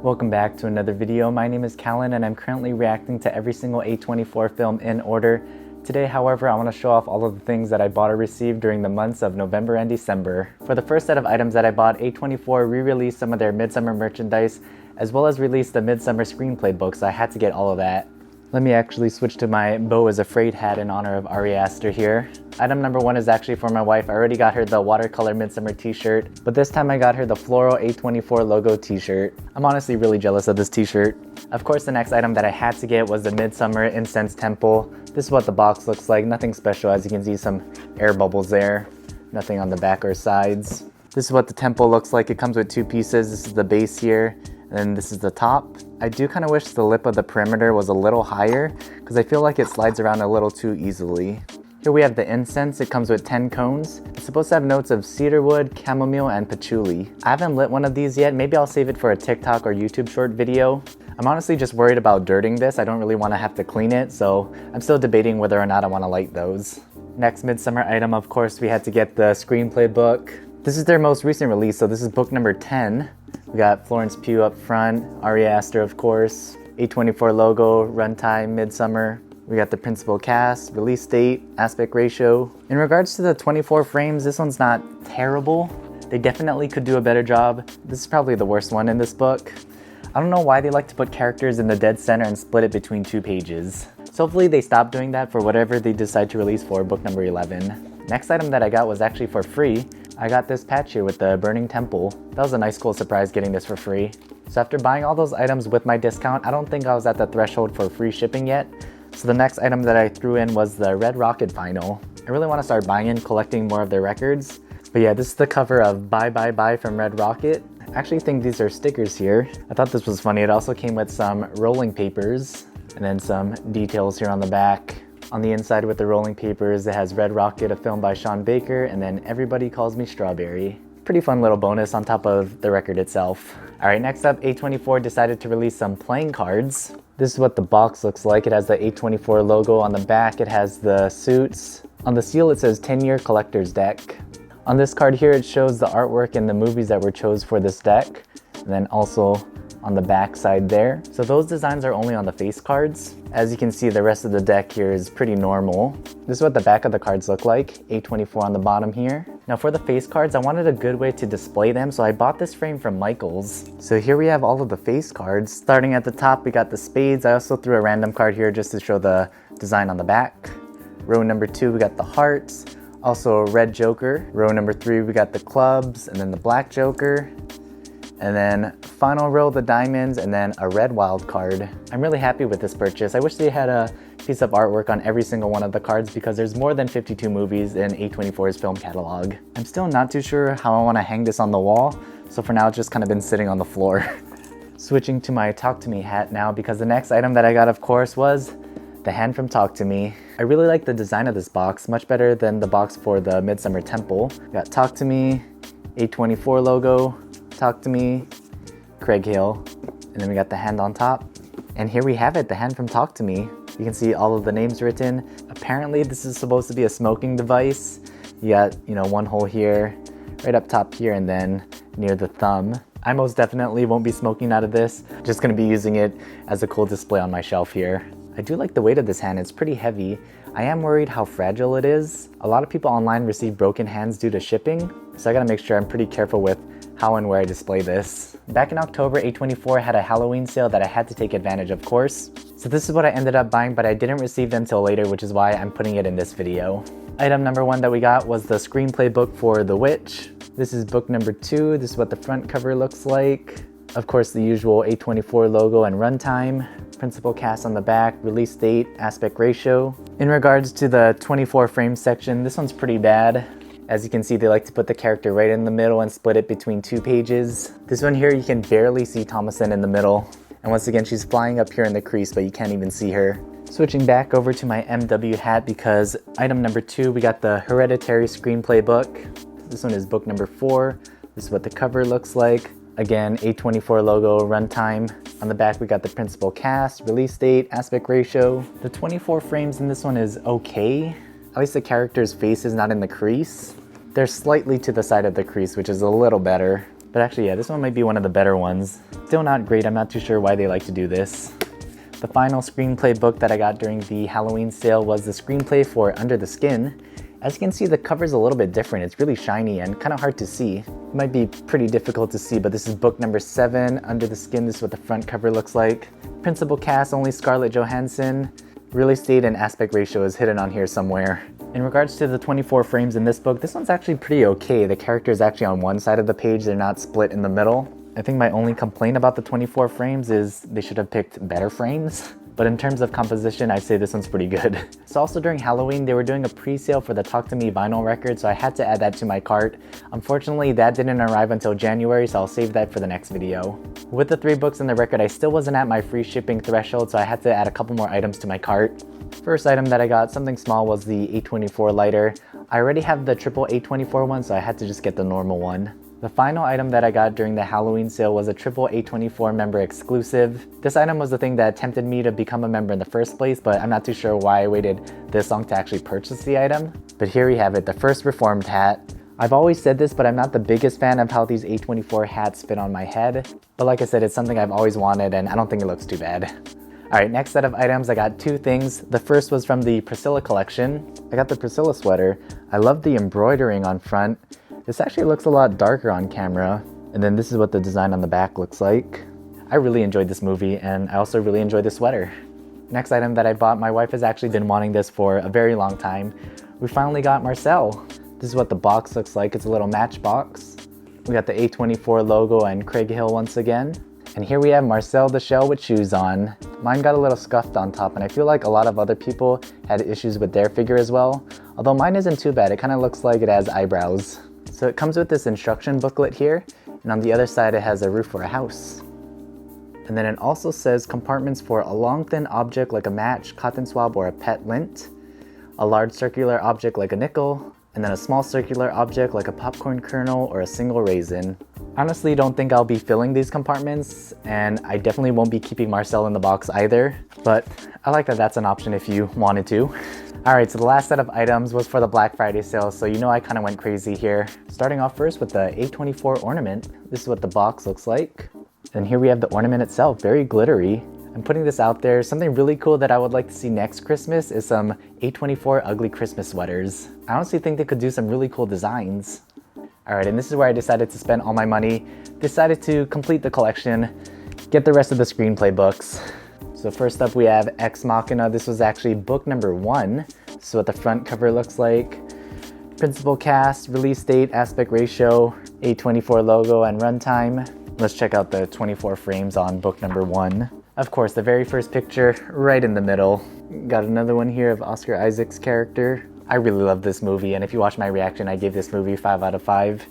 Welcome back to another video. My name is Callan and I'm currently reacting to every single A24 film in order. Today, however, I want to show off all of the things that I bought or received during the months of November and December. For the first set of items that I bought, A24 re-released some of their midsummer merchandise as well as released the midsummer screenplay book, so I had to get all of that. Let me actually switch to my Beau is Afraid hat in honor of Ari Aster here. Item number one is actually for my wife. I already got her the watercolor midsummer t-shirt, but this time I got her the floral A24 logo t-shirt. I'm honestly really jealous of this t-shirt. Of course, the next item that I had to get was the midsummer incense temple. This is what the box looks like. Nothing special, as you can see some air bubbles there. Nothing on the back or sides. This is what the temple looks like. It comes with two pieces. This is the base here, and then this is the top. I do kind of wish the lip of the perimeter was a little higher because I feel like it slides around a little too easily. Here we have the incense. It comes with 10 cones. It's supposed to have notes of cedarwood, chamomile, and patchouli. I haven't lit one of these yet. Maybe I'll save it for a TikTok or YouTube short video. I'm honestly just worried about dirting this. I don't really want to have to clean it, so I'm still debating whether or not I want to light those. Next midsummer item, of course, we had to get the screenplay book. This is their most recent release, so this is book number 10. We got Florence Pugh up front, Ari Aster, of course, A24 logo, runtime, midsummer. We got the principal cast, release date, aspect ratio. In regards to the 24 frames, this one's not terrible. They definitely could do a better job. This is probably the worst one in this book. I don't know why they like to put characters in the dead center and split it between two pages. So hopefully they stop doing that for whatever they decide to release for book number 11. Next item that I got was actually for free. I got this patch here with the Burning Temple. That was a nice cool surprise getting this for free. So after buying all those items with my discount, I don't think I was at the threshold for free shipping yet. So the next item that I threw in was the Red Rocket vinyl. I really want to start buying and collecting more of their records. But yeah, this is the cover of Bye Bye Bye from Red Rocket. I actually think these are stickers here. I thought this was funny. It also came with some rolling papers and then some details here on the back. On the inside with the rolling papers, it has Red Rocket, a film by Sean Baker, and then Everybody Calls Me Strawberry. Pretty fun little bonus on top of the record itself. All right, next up, A24 decided to release some playing cards. This is what the box looks like. It has the A24 logo on the back. It has the suits. On the seal, it says 10-year collector's deck. On this card here, it shows the artwork and the movies that were chose for this deck. And then also on the back side there. So those designs are only on the face cards. As you can see, the rest of the deck here is pretty normal. This is what the back of the cards look like. A24 on the bottom here. Now for the face cards, I wanted a good way to display them, so I bought this frame from Michaels. So here we have all of the face cards. Starting at the top, we got the spades. I also threw a random card here just to show the design on the back. Row number 2, we got the hearts. Also a red joker. Row number 3, we got the clubs, and then the black joker. And then final row, the diamonds, and then a red wild card. I'm really happy with this purchase. I wish they had a piece of artwork on every single one of the cards because there's more than 52 movies in A24's film catalog. I'm still not too sure how I want to hang this on the wall, so for now it's just kind of been sitting on the floor. Switching to my Talk to Me hat now because the next item that I got, of course, was the hand from Talk to Me. I really like the design of this box, much better than the box for the Midsummer Temple. We got Talk to Me, A24 logo, Talk to Me, Craig Hill, and then we got the hand on top. And here we have it, the hand from Talk to Me. You can see all of the names written. Apparently this is supposed to be a smoking device. You got, one hole here, right up top here, and then near the thumb. I most definitely won't be smoking out of this. Just gonna be using it as a cool display on my shelf here. I do like the weight of this hand, it's pretty heavy. I am worried how fragile it is. A lot of people online receive broken hands due to shipping, so I gotta make sure I'm pretty careful with how and where I display this. Back in October, A24 had a Halloween sale that I had to take advantage of course. So this is what I ended up buying, but I didn't receive them till later, which is why I'm putting it in this video. Item number 1 that we got was the screenplay book for The Witch. This is book number 2. This is what the front cover looks like. Of course, the usual A24 logo and runtime. Principal cast on the back, release date, aspect ratio. In regards to the 24 frame section, this one's pretty bad. As you can see, they like to put the character right in the middle and split it between two pages. This one here, you can barely see Thomasin in the middle. And once again, she's flying up here in the crease, but you can't even see her. Switching back over to my MW hat because item number 2, we got the Hereditary screenplay book. This one is book number 4. This is what the cover looks like. Again, A24 logo, runtime. On the back, we got the principal cast, release date, aspect ratio. The 24 frames in this one is okay. At least the character's face is not in the crease. They're slightly to the side of the crease, which is a little better. But actually, yeah, this one might be one of the better ones. Still not great, I'm not too sure why they like to do this. The final screenplay book that I got during the Halloween sale was the screenplay for Under the Skin. As you can see, the cover's a little bit different. It's really shiny and kind of hard to see. It might be pretty difficult to see, but this is book number 7, Under the Skin. This is what the front cover looks like. Principal cast, only Scarlett Johansson. Real estate and aspect ratio is hidden on here somewhere. In regards to the 24 frames in this book, this one's actually pretty okay. The character is actually on one side of the page, they're not split in the middle. I think my only complaint about the 24 frames is they should have picked better frames. But in terms of composition, I'd say this one's pretty good. So also during Halloween, they were doing a pre-sale for the Talk to Me vinyl record, so I had to add that to my cart. Unfortunately, that didn't arrive until January, so I'll save that for the next video. With the 3 books in the record, I still wasn't at my free shipping threshold, so I had to add a couple more items to my cart. First item that I got, something small, was the A24 lighter. I already have the triple A24 one, so I had to just get the normal one. The final item that I got during the Halloween sale was a triple A24 member exclusive. This item was the thing that tempted me to become a member in the first place, but I'm not too sure why I waited this long to actually purchase the item. But here we have it, the first Reformed hat. I've always said this, but I'm not the biggest fan of how these A24 hats fit on my head. But like I said, it's something I've always wanted and I don't think it looks too bad. Alright, next set of items, I got 2 things. The first was from the Priscilla collection. I got the Priscilla sweater. I love the embroidering on front. This actually looks a lot darker on camera. And then this is what the design on the back looks like. I really enjoyed this movie and I also really enjoyed the sweater. Next item that I bought, my wife has actually been wanting this for a very long time. We finally got Marcel. This is what the box looks like. It's a little matchbox. We got the A24 logo and Craig Hill once again. And here we have Marcel the shell with shoes on. Mine got a little scuffed on top and I feel like a lot of other people had issues with their figure as well. Although mine isn't too bad, it kind of looks like it has eyebrows. So it comes with this instruction booklet here, and on the other side it has a roof for a house. And then it also says compartments for a long thin object like a match, cotton swab, or a pet lint, a large circular object like a nickel, and then a small circular object like a popcorn kernel or a single raisin. Honestly, don't think I'll be filling these compartments, and I definitely won't be keeping Marcel in the box either, but I like that that's an option if you wanted to. Alright, so the last set of items was for the Black Friday sale, so you know I kind of went crazy here. Starting off first with the A24 ornament. This is what the box looks like. And here we have the ornament itself, very glittery. I'm putting this out there. Something really cool that I would like to see next Christmas is some A24 ugly Christmas sweaters. I honestly think they could do some really cool designs. Alright, and this is where I decided to spend all my money. Decided to complete the collection, get the rest of the screenplay books. So first up we have Ex Machina. This was actually book number 1. This is what the front cover looks like. Principal cast, release date, aspect ratio, A24 logo, and runtime. Let's check out the 24 frames on book number 1. Of course, the very first picture right in the middle. Got another one here of Oscar Isaac's character. I really love this movie, and if you watch my reaction, I gave this movie 5 out of 5.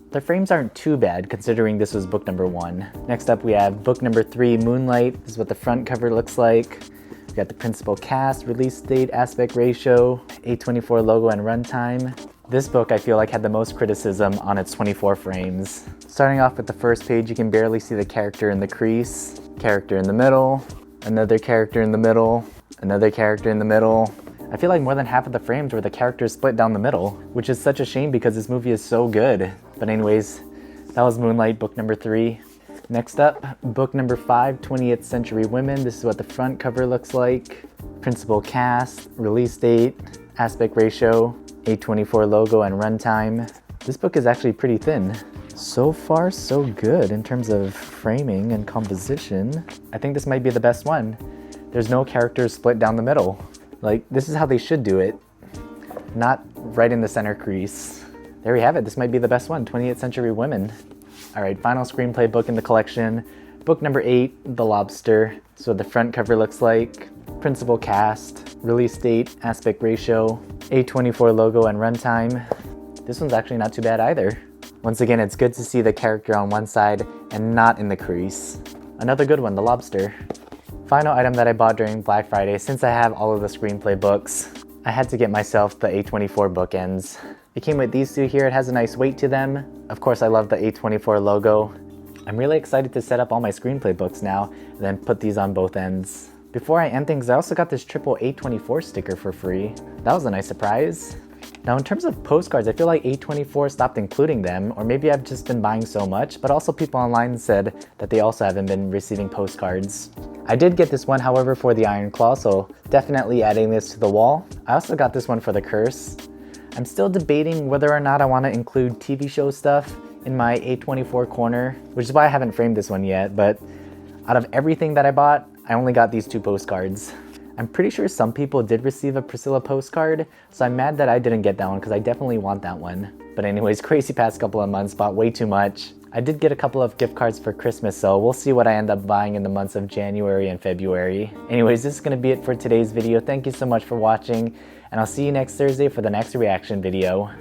The frames aren't too bad considering this was book number 1. Next up we have book number 3, Moonlight. This is what the front cover looks like. We got the principal cast, release date, aspect ratio, A24 logo, and runtime. This book I feel like had the most criticism on its 24 frames. Starting off with the first page, you can barely see the character in the crease, character in the middle, another character in the middle, another character in the middle. I feel like more than half of the frames were the characters split down the middle, which is such a shame because this movie is so good. But anyways, that was Moonlight, book number 3. Next up, book number 5, 20th Century Women. This is what the front cover looks like. Principal cast, release date, aspect ratio, A24 logo, and runtime. This book is actually pretty thin. So far, so good in terms of framing and composition. I think this might be the best one. There's no characters split down the middle. Like, this is how they should do it. Not right in the center crease. There we have it. This might be the best one, 20th Century Women. Alright, final screenplay book in the collection. Book number 8, The Lobster. So the front cover looks like. Principal cast, release date, aspect ratio, A24 logo, and runtime. This one's actually not too bad either. Once again, it's good to see the character on one side and not in the crease. Another good one, The Lobster. Final item that I bought during Black Friday, since I have all of the screenplay books, I had to get myself the A24 bookends. It came with these two here. It has a nice weight to them. Of course, I love the A24 logo. I'm really excited to set up all my screenplay books now and then put these on both ends. Before I end things, I also got this triple A24 sticker for free. That was a nice surprise. Now in terms of postcards, I feel like A24 stopped including them, or maybe I've just been buying so much, but also people online said that they also haven't been receiving postcards. I did get this one, however, for the Iron Claw, so definitely adding this to the wall. I also got this one for the Curse. I'm still debating whether or not I want to include TV show stuff in my A24 corner, which is why I haven't framed this one yet, but out of everything that I bought, I only got these 2 postcards. I'm pretty sure some people did receive a Priscilla postcard, so I'm mad that I didn't get that one because I definitely want that one. But anyways, crazy past couple of months, bought way too much. I did get a couple of gift cards for Christmas, so we'll see what I end up buying in the months of January and February. Anyways, this is going to be it for today's video. Thank you so much for watching, and I'll see you next Thursday for the next reaction video.